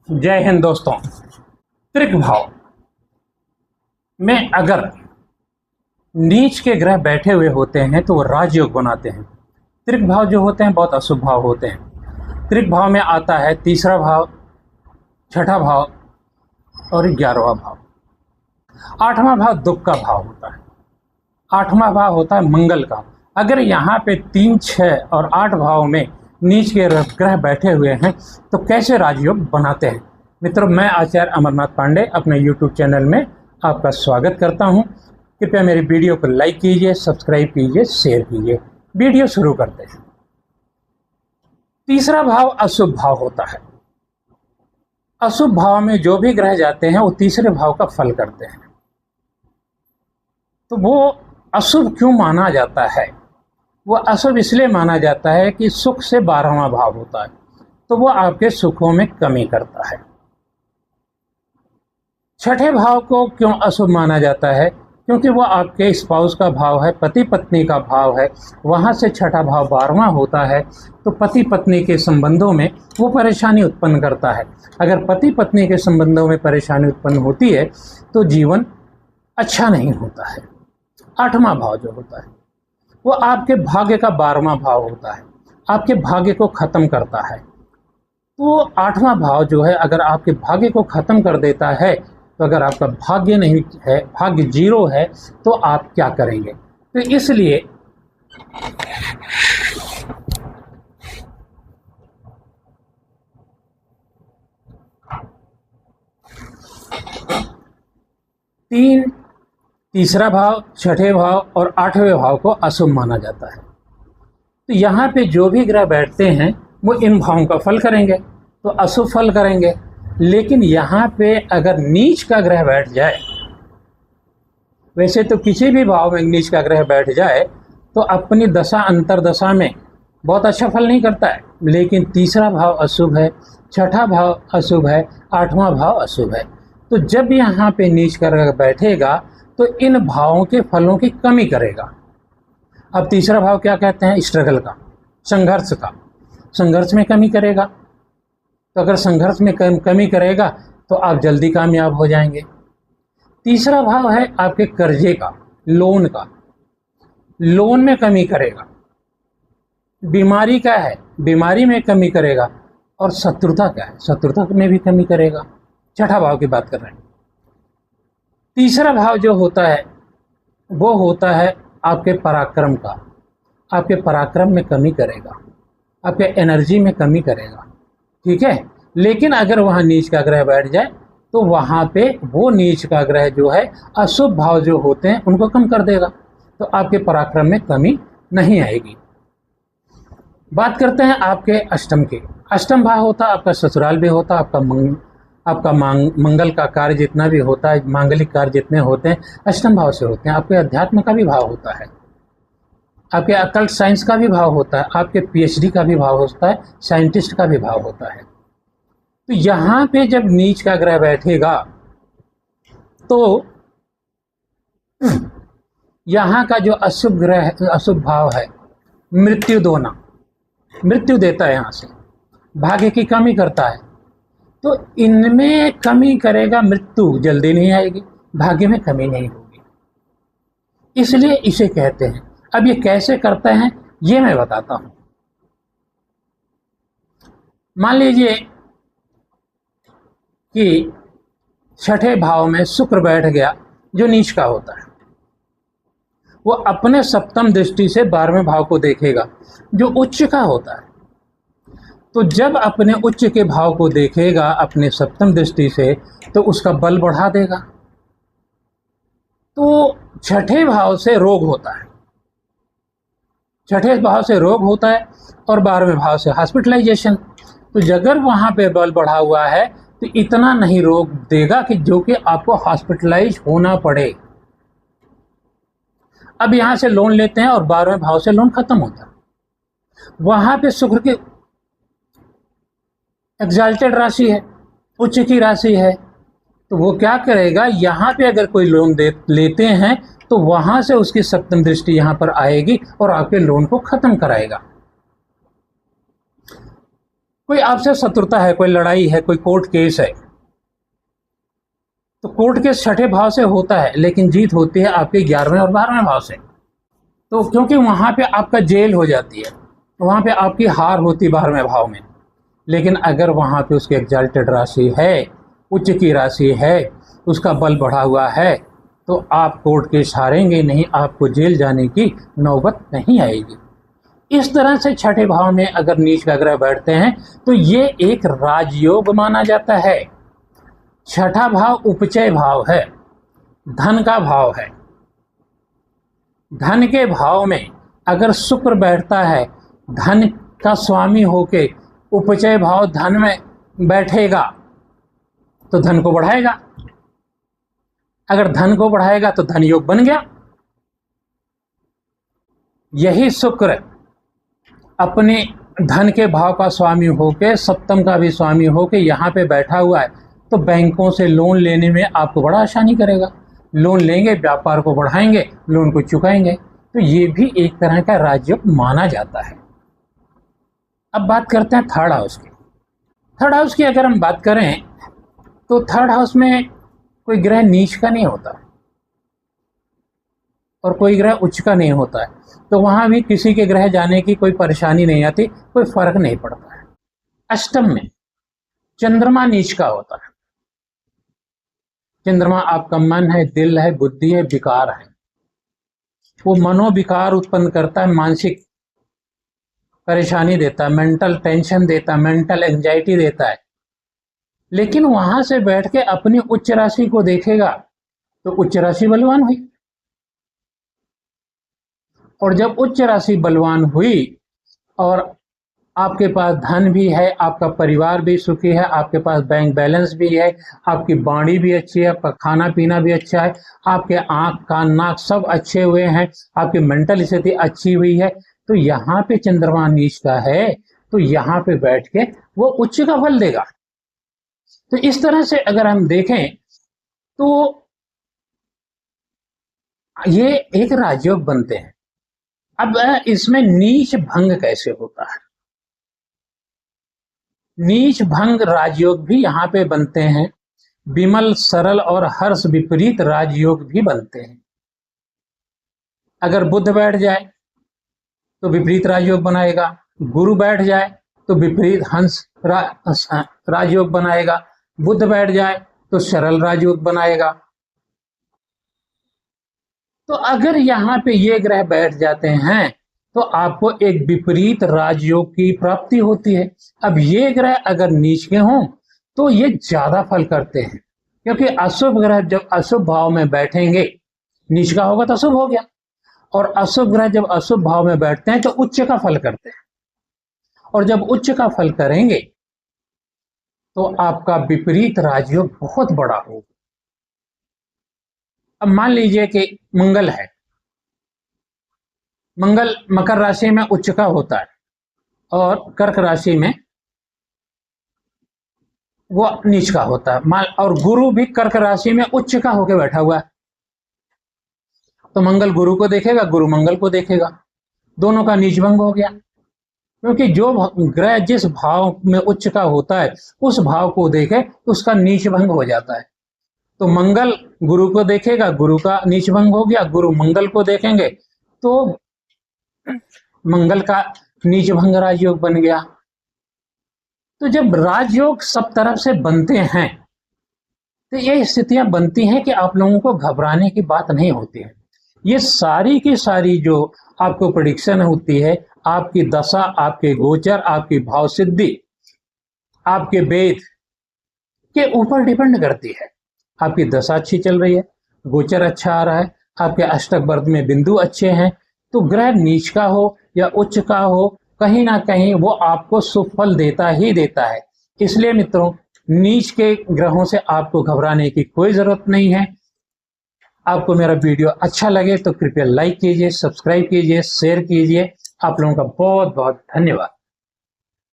जय हिंद दोस्तों। त्रिक भाव में अगर नीच के ग्रह बैठे हुए होते हैं तो वो राजयोग बनाते हैं। त्रिक भाव जो होते हैं बहुत अशुभ भाव होते हैं। त्रिक भाव में आता है तीसरा भाव, छठा भाव और 11वां भाव। 8वां भाव दुख का भाव होता है। 8वां भाव होता है मंगल का। अगर यहाँ पे 3, 6 और 8 भाव में नीच के ग्रह बैठे हुए हैं तो कैसे राजयोग बनाते हैं। मित्रों, मैं आचार्य अमरनाथ पांडे अपने YouTube चैनल में आपका स्वागत करता हूं। कृपया मेरी वीडियो को लाइक कीजिए, सब्सक्राइब कीजिए, शेयर कीजिए। वीडियो शुरू करते हैं। तीसरा भाव अशुभ भाव होता है। अशुभ भाव में जो भी ग्रह जाते हैं वो तीसरे भाव का फल करते हैं। तो वो अशुभ क्यों माना जाता है? वो अशुभ इसलिए माना जाता है कि सुख से 12वां भाव होता है, तो वो आपके सुखों में कमी करता है। छठे भाव को क्यों अशुभ माना जाता है? क्योंकि वो आपके स्पाउस का भाव है, पति पत्नी का भाव है। वहाँ से छठा भाव 12वां होता है, तो पति पत्नी के संबंधों में वो परेशानी उत्पन्न करता है। अगर पति पत्नी के संबंधों में परेशानी उत्पन्न होती है तो जीवन अच्छा नहीं होता है। 8वां भाव जो होता है वो आपके भाग्य का 12वां भाव होता है, आपके भाग्य को खत्म करता है। तो 8वां भाव जो है अगर आपके भाग्य को खत्म कर देता है, तो अगर आपका भाग्य नहीं है, भाग्य 0 है, तो आप क्या करेंगे? तो इसलिए तीसरा भाव, छठे भाव और 8वें भाव को अशुभ माना जाता है। तो यहाँ पे जो भी ग्रह बैठते हैं वो इन भावों का फल करेंगे, तो अशुभ फल करेंगे। लेकिन यहाँ पे अगर नीच का ग्रह बैठ जाए, वैसे तो किसी भी भाव में नीच का ग्रह बैठ जाए तो अपनी दशा अंतरदशा में बहुत अच्छा फल नहीं करता है। लेकिन तीसरा भाव अशुभ है, छठा भाव अशुभ है, 8वां भाव अशुभ है। तो जब यहाँ पे नीच का ग्रह बैठेगा तो इन भावों के फलों की कमी करेगा। अब तीसरा भाव क्या कहते हैं? स्ट्रगल का, संघर्ष का। संघर्ष में कमी करेगा। तो अगर संघर्ष में कमी करेगा तो आप जल्दी कामयाब हो जाएंगे। तीसरा भाव है आपके कर्जे का, लोन का। लोन में कमी करेगा। बीमारी का है, बीमारी में कमी करेगा। और शत्रुता का है, शत्रुता में भी कमी करेगा। छठा भाव की बात कर रहे हैं। तीसरा भाव जो होता है वो होता है आपके पराक्रम का। आपके पराक्रम में कमी करेगा, आपके एनर्जी में कमी करेगा। ठीक है। लेकिन अगर वहाँ नीच का ग्रह बैठ जाए तो वहाँ पे वो नीच का ग्रह जो है अशुभ भाव जो होते हैं उनको कम कर देगा, तो आपके पराक्रम में कमी नहीं आएगी। बात करते हैं आपके अष्टम की। अष्टम भाव होता है आपका ससुराल भी होता है, आपका मंगल का कार्य जितना भी होता है, मांगलिक कार्य जितने होते हैं अष्टम भाव से होते हैं। आपके अध्यात्म का भी भाव होता है, आपके अकल्ट साइंस का भी भाव होता है, आपके PhD का भी भाव होता है, साइंटिस्ट का भी भाव होता है। तो यहाँ पे जब नीच का ग्रह बैठेगा तो यहाँ का जो अशुभ ग्रह, अशुभ भाव है मृत्यु दोना, मृत्यु देता है, यहाँ से भाग्य की कमी करता है। तो इनमें कमी करेगा, मृत्यु जल्दी नहीं आएगी, भाग्य में कमी नहीं होगी, इसलिए इसे कहते हैं। अब ये कैसे करते हैं ये मैं बताता हूं। मान लीजिए कि छठे भाव में शुक्र बैठ गया जो नीच का होता है। वो अपने सप्तम दृष्टि से 12वें भाव को देखेगा जो उच्च का होता है। तो जब अपने उच्च के भाव को देखेगा अपने सप्तम दृष्टि से तो उसका बल बढ़ा देगा। तो छठे भाव से रोग होता है, छठे भाव से रोग होता है और 12वें भाव से हॉस्पिटलाइजेशन। तो अगर वहाँ पे बल बढ़ा हुआ है तो इतना नहीं रोग देगा कि जो कि आपको हॉस्पिटलाइज होना पड़े। अब यहाँ से लोन लेते हैं और 12वें भाव से लोन खत्म होता है। वहाँ पे शुक्र की एग्जाल्टेड राशि है, उच्च की राशि है, तो वो क्या करेगा, यहाँ पे अगर कोई लोन लेते हैं तो वहाँ से उसकी सप्तम दृष्टि यहाँ पर आएगी और आपके लोन को खत्म कराएगा। कोई आपसे शत्रुता है, कोई लड़ाई है, कोई कोर्ट केस है, तो कोर्ट केस छठे भाव से होता है, लेकिन जीत होती है आपके 11वें और 12वें भाव से। तो क्योंकि वहां पे आपका जेल हो जाती है, तो वहां पे आपकी हार होती 12वें भाव में। लेकिन अगर वहां पे उसकी एग्जाल्टेड राशि है, उच्च की राशि है, उसका बल बढ़ा हुआ है, तो आप कोर्ट केस हारेंगे नहीं, आपको जेल जाने की नौबत नहीं आएगी। इस तरह से छठे भाव में अगर नीच का ग्रह बैठते हैं तो ये एक राजयोग माना जाता है। छठा भाव उपचय भाव है, धन का भाव है। धन के भाव में अगर शुक्र बैठता है, धन का स्वामी होके उपचय भाव धन में बैठेगा तो धन को बढ़ाएगा। अगर धन को बढ़ाएगा तो धन योग बन गया। यही शुक्र अपने धन के भाव का स्वामी होके, सप्तम का भी स्वामी होके यहाँ पे बैठा हुआ है, तो बैंकों से लोन लेने में आपको बड़ा आसानी करेगा। लोन लेंगे, व्यापार को बढ़ाएंगे, लोन को चुकाएंगे। तो ये भी एक तरह का राजयोग माना जाता है। अब बात करते हैं थर्ड हाउस की। थर्ड हाउस की अगर हम बात करें तो थर्ड हाउस में कोई ग्रह नीच का नहीं होता और कोई ग्रह उच्च का नहीं होता है, तो वहां भी किसी के ग्रह जाने की कोई परेशानी नहीं आती, कोई फर्क नहीं पड़ता है। अष्टम में चंद्रमा नीच का होता है। चंद्रमा आपका मन है, दिल है, बुद्धि है, विकार है। वो मनोविकार उत्पन्न करता है, मानसिक परेशानी देता है, मेंटल टेंशन देता है, मेंटल एंजाइटी देता है। लेकिन वहां से बैठ के अपनी उच्च राशि को देखेगा तो उच्च राशि बलवान हुई, और जब उच्च राशि बलवान हुई और आपके पास धन भी है, आपका परिवार भी सुखी है, आपके पास बैंक बैलेंस भी है, आपकी बाणी भी अच्छी है, आपका खाना पीना भी अच्छा है, आपके आंख कान नाक सब अच्छे हुए हैं, आपकी मेंटल स्थिति अच्छी हुई है, तो यहाँ पे चंद्रमा नीच का है, तो यहाँ पे बैठ के वो उच्च का फल देगा। तो इस तरह से अगर हम देखें तो ये एक राजयोग बनते हैं। अब इसमें नीच भंग कैसे होता है? नीच भंग राजयोग भी यहाँ पे बनते हैं। विमल सरल और हर्ष विपरीत राजयोग भी बनते हैं। अगर बुध बैठ जाए तो विपरीत राजयोग बनाएगा, गुरु बैठ जाए तो विपरीत हंस राजयोग बनाएगा, बुध बैठ जाए तो सरल राजयोग बनाएगा। तो अगर यहाँ पे ये ग्रह बैठ जाते हैं तो आपको एक विपरीत राजयोग की प्राप्ति होती है। अब ये ग्रह अगर नीच के हों तो ये ज्यादा फल करते हैं, क्योंकि अशुभ ग्रह जब अशुभ भाव में बैठेंगे, नीच का होगा तो अशुभ हो गया, और अशुभ ग्रह जब अशुभ भाव में बैठते हैं तो उच्च का फल करते हैं, और जब उच्च का फल करेंगे तो आपका विपरीत राजयोग बहुत बड़ा होगा। अब मान लीजिए कि मंगल है, मंगल मकर राशि में उच्च का होता है और कर्क राशि में वो नीच का होता है, और गुरु भी कर्क राशि में उच्च का होकर बैठा हुआ है, तो मंगल गुरु को देखेगा, गुरु मंगल को देखेगा, दोनों का नीच भंग हो गया। क्योंकि जो ग्रह जिस भाव में उच्च का होता है उस भाव को देखे तो उसका नीच भंग हो जाता है। तो मंगल गुरु को देखेगा, गुरु का नीच भंग हो गया, गुरु मंगल को देखेंगे तो मंगल का नीच भंग राजयोग बन गया। तो जब राजयोग सब तरफ से बनते हैं तो ये स्थितियां बनती हैं कि आप लोगों को घबराने की बात नहीं होती है। ये सारी की सारी जो आपको प्रेडिक्शन होती है, आपकी दशा, आपके गोचर, आपकी भाव सिद्धि, आपके वेद के ऊपर डिपेंड करती है। आपकी दशा अच्छी चल रही है, गोचर अच्छा आ रहा है, आपके अष्टक वर्ग में बिंदु अच्छे हैं, तो ग्रह नीच का हो या उच्च का हो, कहीं ना कहीं वो आपको सुफल देता ही देता है। इसलिए मित्रों, नीच के ग्रहों से आपको घबराने की कोई जरूरत नहीं है। आपको मेरा वीडियो अच्छा लगे तो कृपया लाइक कीजिए, सब्सक्राइब कीजिए, शेयर कीजिए। आप लोगों का बहुत बहुत धन्यवाद।